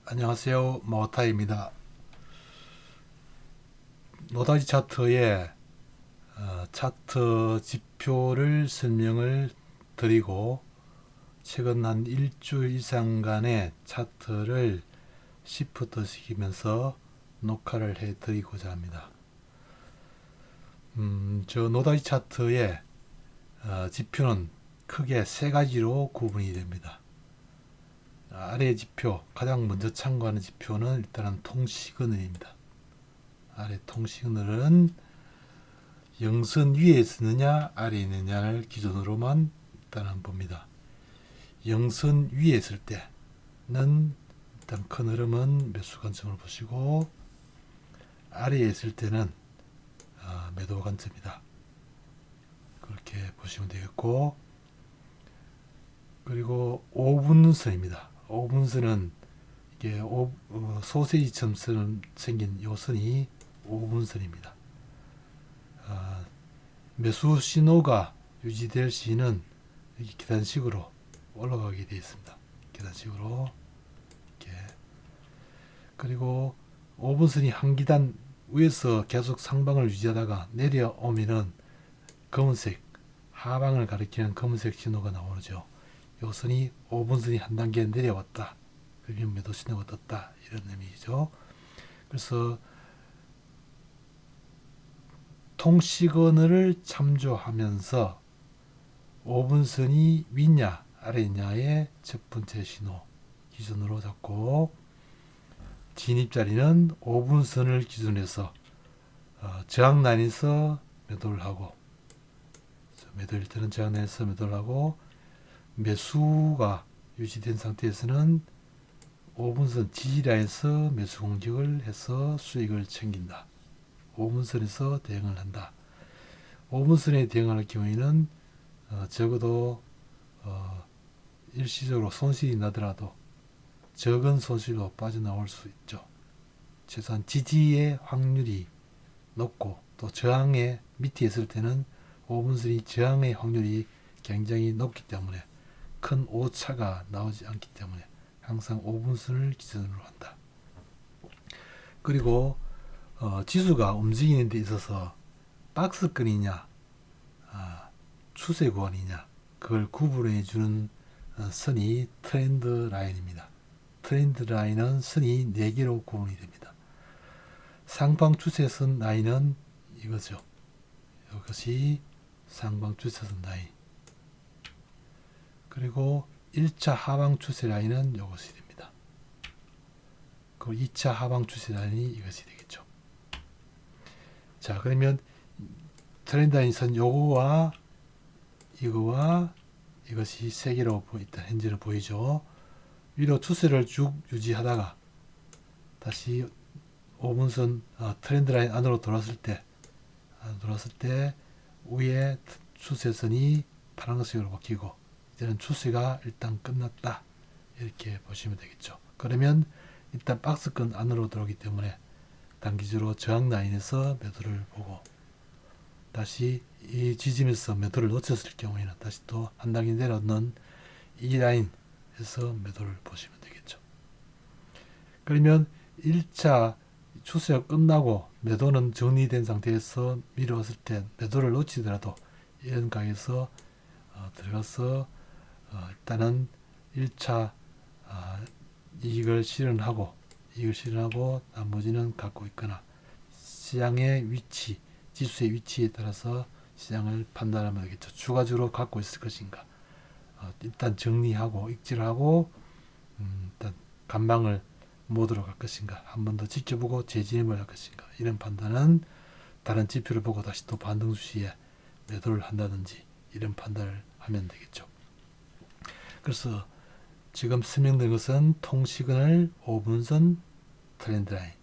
안녕하세요. 모타입니다. 노다지 차트의 차트 지표를 설명을 드리고 최근 한 일주일 이상간의 차트를 시프트 시키면서 녹화를 해 드리고자 합니다. 저 노다지 차트의 지표는 크게 세 가지로 구분이 됩니다. 아래 지표, 가장 먼저 참고하는 지표는 일단은 통시그널입니다. 아래 통시그널은 영선 위에 있느냐 아래에 있느냐를 기준으로만 일단은 봅니다. 영선 위에 있을 때는 일단 큰 흐름은 매수 관점을 보시고, 아래에 있을 때는 매도 관점이다. 그렇게 보시면 되겠고, 그리고 5분선입니다. 5분선은 이게 소세지처럼 생긴 요 선이 5분선입니다. 매수 신호가 유지될 시는 이렇게 계단식으로 올라가게 되어 있습니다. 계단식으로 이렇게. 그리고 5분선이 한 계단 위에서 계속 상방을 유지하다가 내려오면은 검은색, 하방을 가리키는 검은색 신호가 나오죠. 요 선이 5분선이 한 단계 내려왔다, 그러면 매도 신호가 떴다, 이런 의미죠. 그래서 통시그널을 참조하면서 5분선이 위냐 아래냐의 첫 번째 신호 기준으로 잡고, 진입자리는 5분선을 기준해서 저항라인에서 매도를 하고, 매도일 때는 저항라인에서 매도를 하고, 매수가 유지된 상태에서는 5분선 지지라인에서 매수 공격을 해서 수익을 챙긴다. 5분선에서 대응을 한다. 5분선에 대응할 경우에는 적어도 일시적으로 손실이 나더라도 적은 손실로 빠져나올 수 있죠. 최소한 지지의 확률이 높고, 또 저항의 밑에 있을 때는 5분선이 저항의 확률이 굉장히 높기 때문에 큰 오차가 나오지 않기 때문에 항상 5분선을 기준으로 한다. 그리고 지수가 움직이는 데 있어서 박스권이냐 추세권이냐 그걸 구분해 주는 선이 트렌드 라인입니다. 트렌드 라인은 선이 4개로 구분이 됩니다. 상방 추세선 라인은 이거죠. 이것이 상방 추세선 라인. 그리고 1차 하방 추세 라인은 이것이 됩니다. 그리고 2차 하방 추세 라인이 이것이 되겠죠. 자, 그러면 트렌드 라인 선 요거와 이거와 이것이 세 개로 일단 현재는 보이죠. 위로 추세를 쭉 유지하다가 다시 5분선 트렌드 라인 안으로 돌았을 때 위에 추세선이 파란색으로 바뀌고, 이제는 추세가 일단 끝났다, 이렇게 보시면 되겠죠. 그러면 일단 박스권 안으로 들어오기 때문에 단기적으로 저항 라인에서 매도를 보고, 다시 이 지점에서 매도를 놓쳤을 경우에는 다시 또 한 단계 내려오는 이 라인에서 매도를 보시면 되겠죠. 그러면 1차 추세가 끝나고 매도는 정리된 상태에서 밀어왔을 때 매도를 놓치더라도 이런 가격에서 들어가서 일단은 1차 이익을 실현하고 나머지는 갖고 있거나, 시장의 위치, 지수의 위치에 따라서 시장을 판단하면 되겠죠. 추가적으로 갖고 있을 것인가, 일단 정리하고 익절하고 일단 간방을 모드로 갈 것인가, 한 번 더 지켜보고 재진입을 할 것인가, 이런 판단은 다른 지표를 보고 다시 또 반등 수시에 매도를 한다든지 이런 판단을 하면 되겠죠. 그래서 지금 설명드린 것은 통시그널, 5분선, 트렌드라인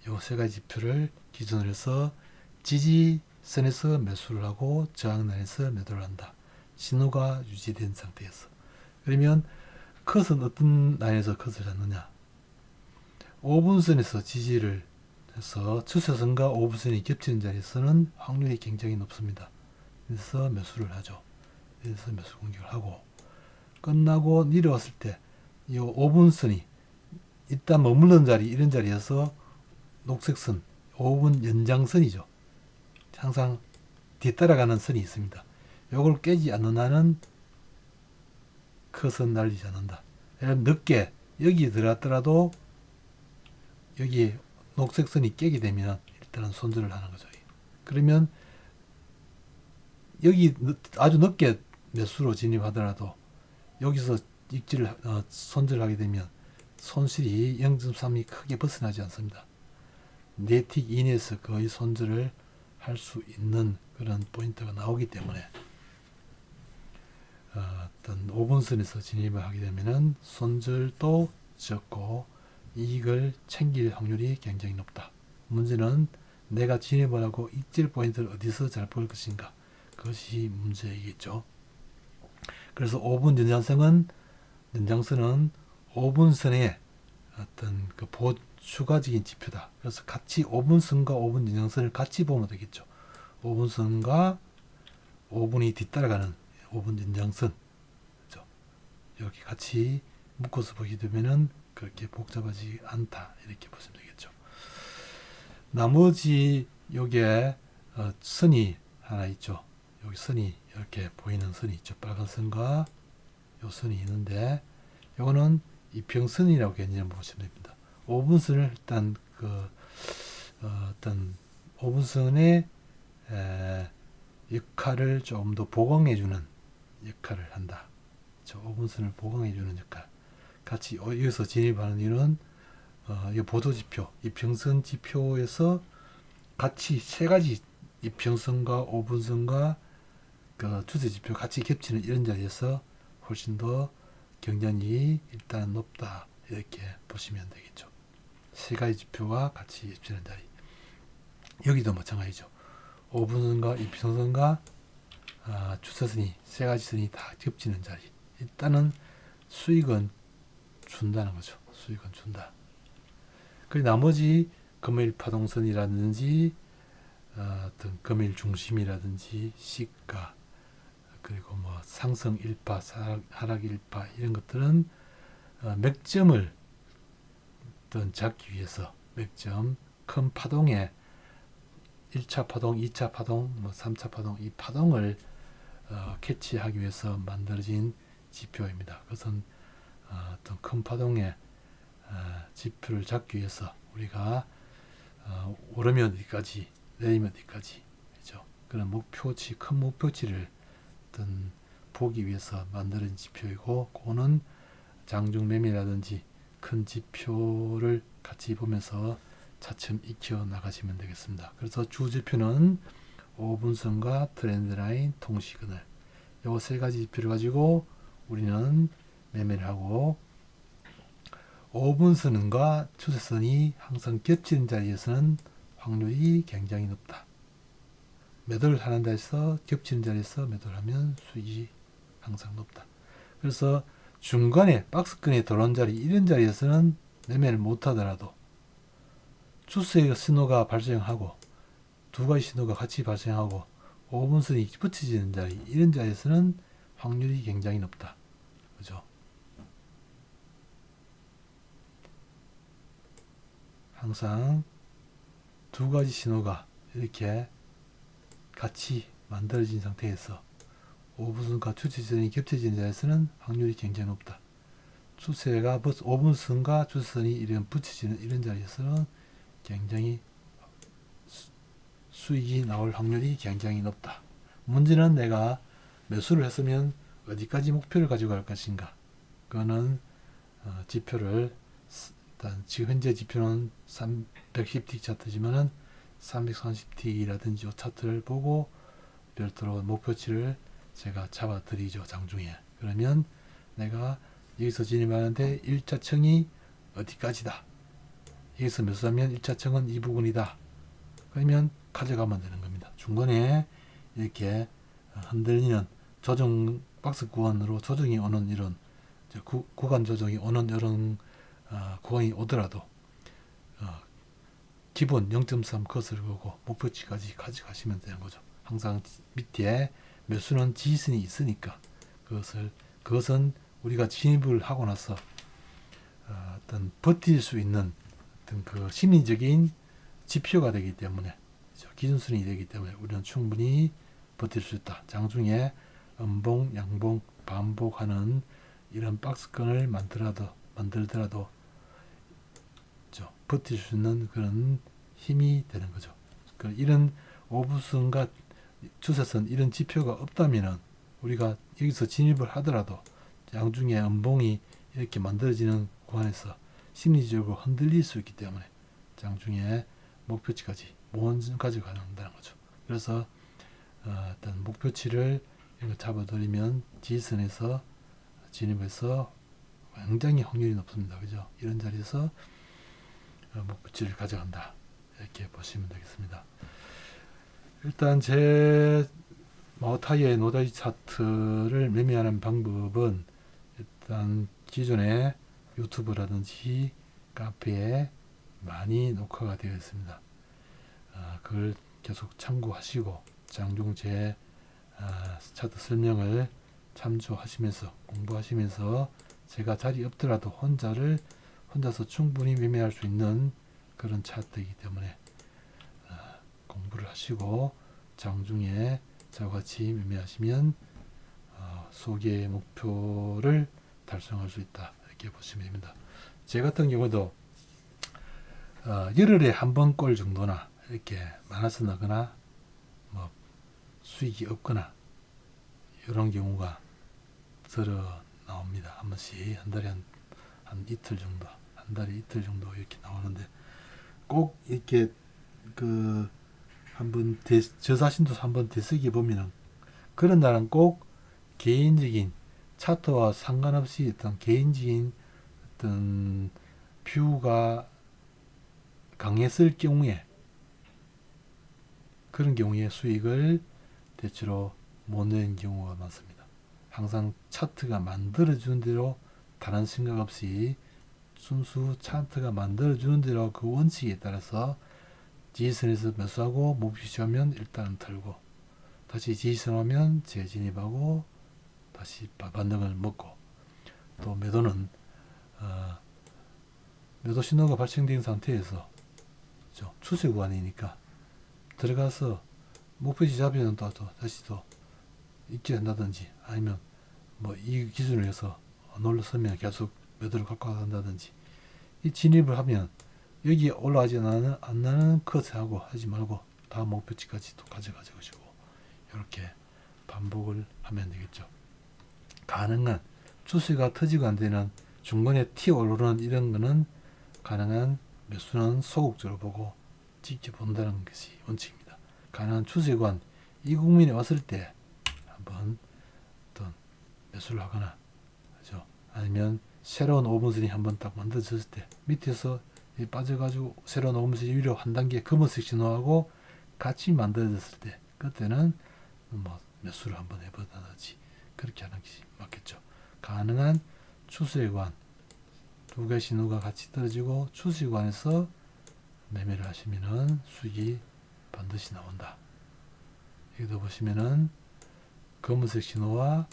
요 세 가지 지표를 기준으로 해서 지지선에서 매수를 하고 저항라인에서 매도를 한다. 신호가 유지된 상태에서. 그러면 컷은 어떤 라인에서 컷을 잡느냐, 5분선에서 지지를 해서 추세선과 5분선이 겹치는 자리에서는 확률이 굉장히 높습니다. 그래서 매수를 하죠. 그래서 매수 공격을 하고, 끝나고 내려왔을 때 이 5분선이 일단 머무르는 자리 이런 자리에서 녹색선 5분 연장선이죠. 항상 뒤따라가는 선이 있습니다. 요걸 깨지 않는 한은 컷은 날리지 않는다. 여러분 늦게 여기 들어갔더라도 여기 녹색선이 깨게 되면 일단은 손절을 하는 거죠. 그러면 여기 아주 늦게 매수로 진입하더라도 여기서 익지를 손절하게 되면 손실이 0.3이 크게 벗어나지 않습니다. 4틱 이내에서 거의 손절을 할 수 있는 그런 포인트가 나오기 때문에 어떤 5분선에서 진입을 하게 되면은 손절도 적고 이익을 챙길 확률이 굉장히 높다. 문제는 내가 진입을 하고 익질 포인트를 어디서 잘 볼 것인가, 그것이 문제이겠죠. 그래서 5분 연장선은 5분선의 어떤 그 추가적인 지표다. 그래서 같이 5분선과 5분 연장선을 같이 보면 되겠죠. 5분선과 5분이 뒤따라가는 5분 연장선, 그렇죠? 이렇게 같이 묶어서 보게 되면은 그렇게 복잡하지 않다, 이렇게 보시면 되겠죠. 나머지 요게 선이 하나 있죠. 여기 선이 이렇게 보이는 선이 있죠. 빨간 선과 요 선이 있는데 요거는 이평선이라고 개념을 보시면 됩니다. 5분선을 일단 어떤 5분선의 역할을 좀 더 보강해주는 역할을 한다. 5분선을 보강해주는 역할. 같이 여기서 진입하는 이유는 이 보도지표, 이평선 지표에서 같이 세 가지 이평선과 5분선과 그 추세지표 같이 겹치는 이런 자리에서 훨씬 더 경쟁력이 일단 높다, 이렇게 보시면 되겠죠. 세 가지 지표가 같이 겹치는 자리. 여기도 마찬가지죠. 5분선과 이평선과 추세선이 세 가지 선이 다 겹치는 자리. 일단은 수익은 준다는 거죠. 수익은 준다. 그리고 나머지 금일 파동선이라든지 어떤 금일 중심이라든지 시가, 그리고 뭐 상승 1파, 하락 1파, 이런 것들은 맥점을 어떤 잡기 위해서 맥점, 큰 파동에 1차 파동, 2차 파동, 뭐 3차 파동, 이 파동을 캐치하기 위해서 만들어진 지표입니다. 그것은 어떤 큰 파동의 지표를 잡기 위해서 우리가 오르면 어디까지, 내리면 어디까지, 그렇죠? 그런 목표치, 큰 목표치를 어떤 보기 위해서 만드는 지표이고, 그거는 장중 매매라든지 큰 지표를 같이 보면서 차츰 익혀 나가시면 되겠습니다. 그래서 주 지표는 5분선과 트렌드라인, 통시그널, 요 세 가지 지표를 가지고 우리는 매매를 하고, 5분선과 추세선이 항상 겹치는 자리에서는 확률이 굉장히 높다. 매도를 하는 자리에서 겹치는 자리에서 매도를 하면 수익이 항상 높다. 그래서 중간에 박스권에 들어온 자리, 이런 자리에서는 매매를 못 하더라도 추세의 신호가 발생하고 두 가지 신호가 같이 발생하고 5분선이 붙여지는 자리, 이런 자리에서는 확률이 굉장히 높다. 그죠? 항상 두 가지 신호가 이렇게 같이 만들어진 상태에서 5분선과 추세선이 겹쳐지는 자리에서는 확률이 굉장히 높다. 추세가 5분선과 추세선이 이런 붙여지는 이런 자리에서는 굉장히 수익이 나올 확률이 굉장히 높다. 문제는 내가 매수를 했으면 어디까지 목표를 가지고 갈 것인가. 그거는 지표를 일단 지금 현재 지표는 310T 차트지만은 330T라든지 이 차트를 보고 별도로 목표치를 제가 잡아 드리죠. 장중에. 그러면 내가 여기서 진입하는데 1차청이 어디까지다. 여기서 매수하면 1차청은 이 부분이다. 그러면 가져가면 되는 겁니다. 중간에 이렇게 흔들리는 조정 박스 구간으로 조정이 오는 이런 구간 조정이 오는 이런 구간이 오더라도 기본 0.3 컷을 보고 목표치까지 가져가시면 되는 거죠. 항상 밑에 매수는 지지선이 있으니까 그것은 우리가 진입을 하고 나서 어떤 버틸 수 있는 어떤 그 심리적인 지표가 되기 때문에, 그죠? 기준선이 되기 때문에 우리는 충분히 버틸 수 있다. 장중에 음봉, 양봉 반복하는 이런 박스권을 만들더라도 그죠? 버틸 수 있는 그런 힘이 되는 거죠. 이런 오브선과 추세선 이런 지표가 없다면은 우리가 여기서 진입을 하더라도 양중에 음봉이 이렇게 만들어지는 구간에서 심리적으로 흔들릴 수 있기 때문에 장중에 목표치까지 모원까지 가능한다는 거죠. 그래서 일단 목표치를 잡아들이면 지지선에서 진입해서 굉장히 확률이 높습니다. 그죠? 이런 자리에서 목표치를 가져간다. 이렇게 보시면 되겠습니다. 일단 제 마오타이의 노다지 차트를 매매하는 방법은 일단 기존에 유튜브라든지 카페에 많이 녹화가 되어 있습니다. 그걸 계속 참고하시고 장중 제 차트 설명을 참조하시면서 공부하시면서 제가 자리 없더라도 혼자서 충분히 매매할 수 있는 그런 차트이기 때문에 공부를 하시고 장중에 저와 같이 매매하시면 소기의 목표를 달성할 수 있다. 이렇게 보시면 됩니다. 제 같은 경우도 열흘에 한 번 꼴 정도나 이렇게 많아서 나거나 뭐 수익이 없거나 이런 경우가 들어 나옵니다. 한 번씩 한 달에 한 이틀 정도, 한 달에 이틀 정도 이렇게 나오는데 꼭 이렇게 그 한번 저 자신도 한번 되새겨 보면은 그런 날은 꼭 개인적인 차트와 상관없이 어떤 개인적인 어떤 뷰가 강했을 경우에 그런 경우에 수익을 대체로 못 내는 경우가 많습니다. 항상 차트가 만들어주는 대로 다른 생각 없이 순수 차트가 만들어주는 대로 그 원칙에 따라서 지지선에서 매수하고 목표치하면 일단은 털고 다시 지지선 하면 재진입하고 다시 반등을 먹고 또 매도는 매도 신호가 발생된 상태에서 추세 구간이니까 들어가서 목표치 잡으면 또 다시 또 있게 한다든지 아니면 뭐 이 기준을 해서 놀러서면 계속 매도를 갖고 간다든지 이 진입을 하면 여기 올라가지 않는 컷하고 하지 말고 다음 목표치까지 또 가져가시고 이렇게 반복을 하면 되겠죠. 가능한 추세가 터지고 안 되는 중간에 튀어오르는 이런 거는 가능한 매수는 소극적으로 보고 지켜본다는 것이 원칙입니다. 가능한 추세관 이 국민에 왔을 때 한번 어떤 매수를 하거나 그죠? 아니면 새로운 오븐선이 한번 딱 만들어졌을 때 밑에서 빠져가지고 새로운 오븐선이 위로 한 단계 검은색 신호하고 같이 만들어졌을 때 그때는 뭐 매수를 한번 해보다든지 그렇게 하는 것이 맞겠죠. 가능한 추세관 두 개 신호가 같이 떨어지고 추세관에서 매매를 하시면은 수익이 반드시 나온다. 여기도 보시면은 검은색 신호와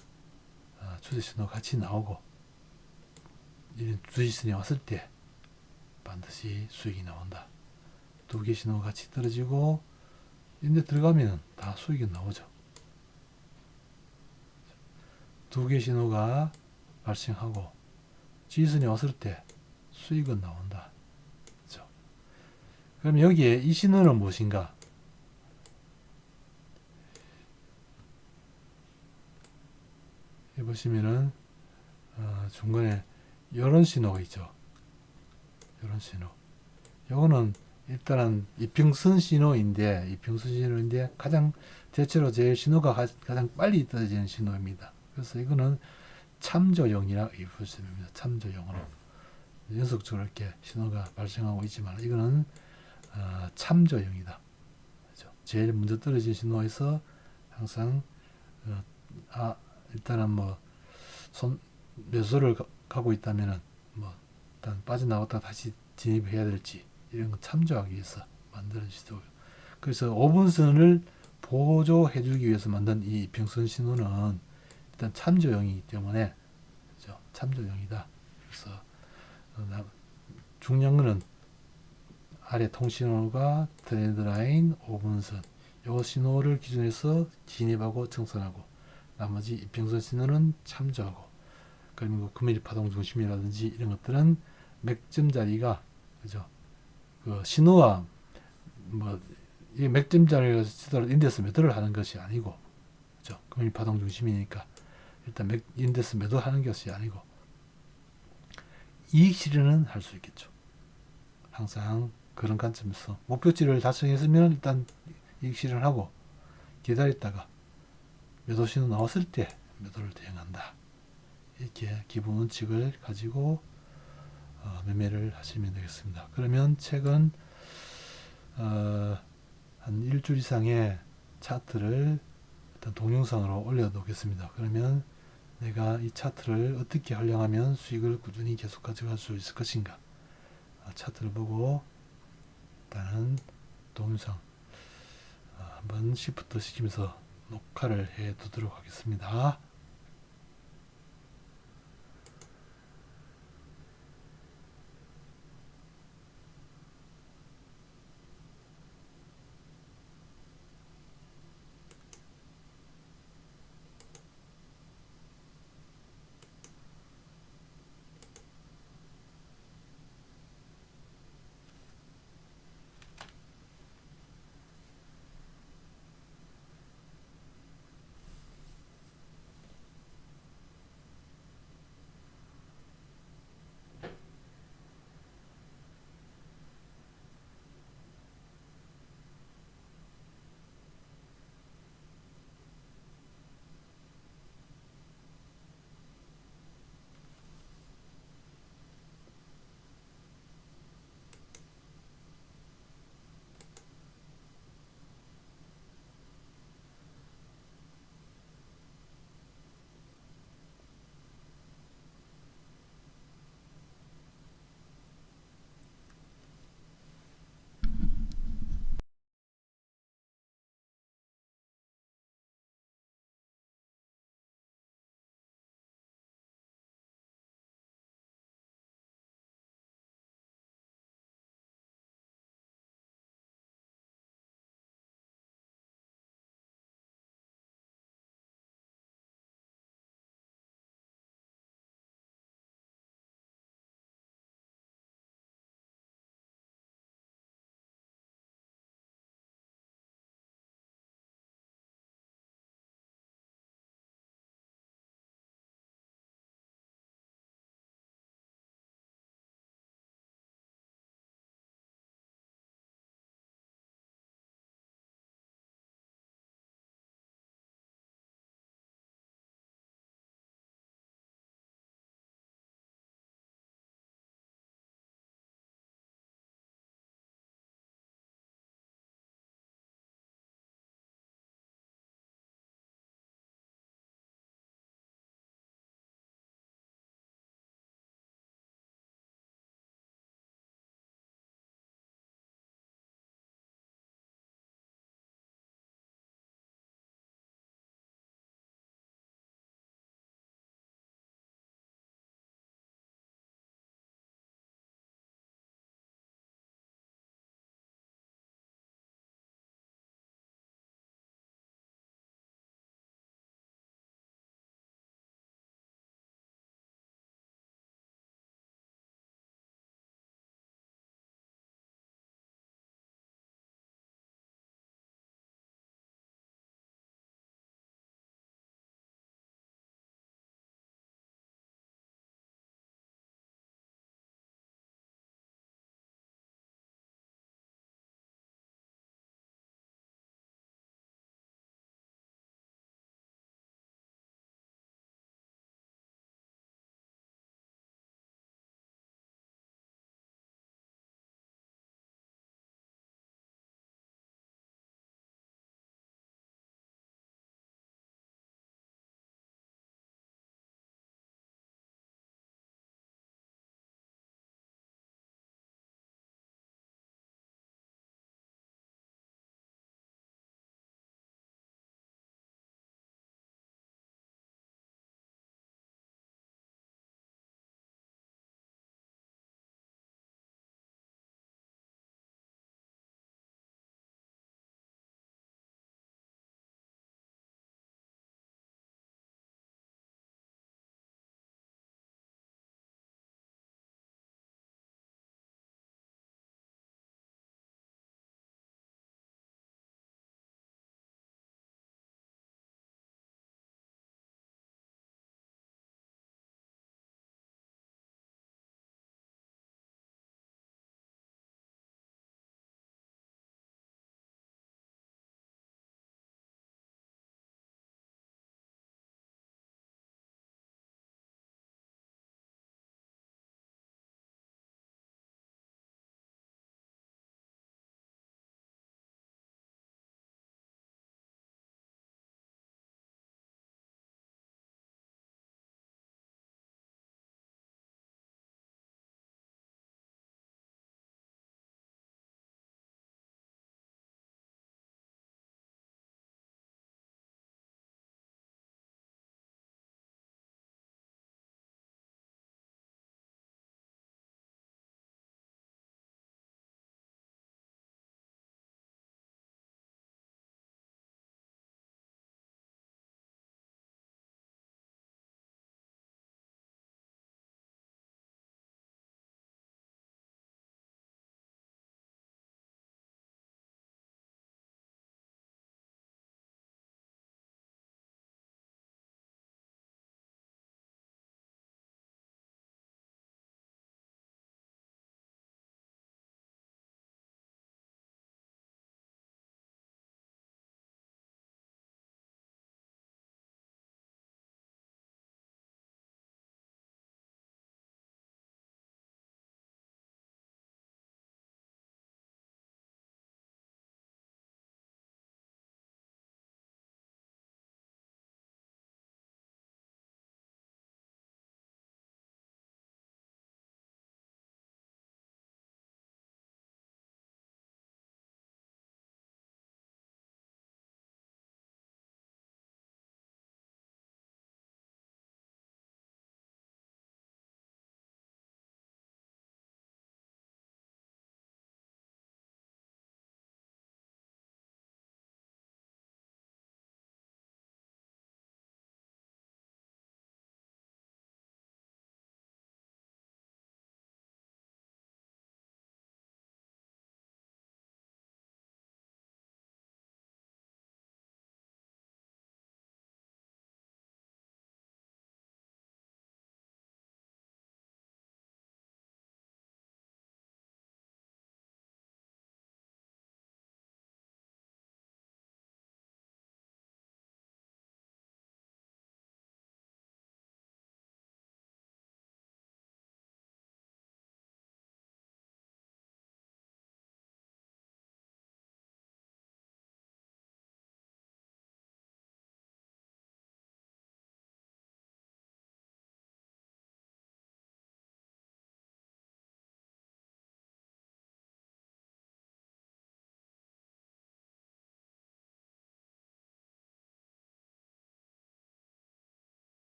추세 신호 같이 나오고 이런 주지선이 왔을 때 반드시 수익이 나온다. 두 개 신호가 같이 떨어지고 이런데 들어가면 다 수익이 나오죠. 두 개 신호가 발생하고 지지선이 왔을 때 수익은 나온다. 그렇죠? 그럼 여기에 이 신호는 무엇인가? 여기 보시면은 중간에 이런 신호가 있죠. 이런 신호. 요거는 일단은 이평선 신호인데 가장 대체로 제일 신호가 가장 빨리 떨어지는 신호입니다. 그래서 이거는 참조용이라 볼 수 있습니다. 참조용으로 연속적으로 이렇게 신호가 발생하고 있지만 이거는 참조용이다. 그렇죠? 제일 먼저 떨어진 신호에서 항상 일단은 뭐 매수를 가고 있다면은 뭐 일단 빠져나왔다 다시 진입해야 될지 이런 거 참조하기 위해서 만드는 시도예요. 그래서 5분선을 보조해 주기 위해서 만든 이 이평선 신호는 일단 참조용이기 때문에 그렇죠? 참조용이다. 그래서 중요한 거는 아래 통신호가 트렌드라인 5분선 요 신호를 기준해서 진입하고 정선하고 나머지 이평선 신호는 참조하고 그리고 금일 파동 중심이라든지 이런 것들은 맥점 자리가 그죠? 그 신호와 뭐 이 맥점 자리가 치더라도 인덱스 매도를 하는 것이 아니고 그죠? 금일 파동 중심이니까 일단 인덱스 매도하는 것이 아니고 이익 실현은 할 수 있겠죠. 항상 그런 관점에서 목표치를 달성했으면 일단 이익 실현하고 기다렸다가 매도 신호 나왔을 때 매도를 대응한다. 이렇게 기본 원칙을 가지고 매매를 하시면 되겠습니다. 그러면 최근 한 일주일 이상의 차트를 어떤 동영상으로 올려놓겠습니다. 그러면 내가 이 차트를 어떻게 활용하면 수익을 꾸준히 계속 가져갈 수 있을 것인가 차트를 보고 일단은 동영상 한번 시프트 시키면서 녹화를 해 두도록 하겠습니다.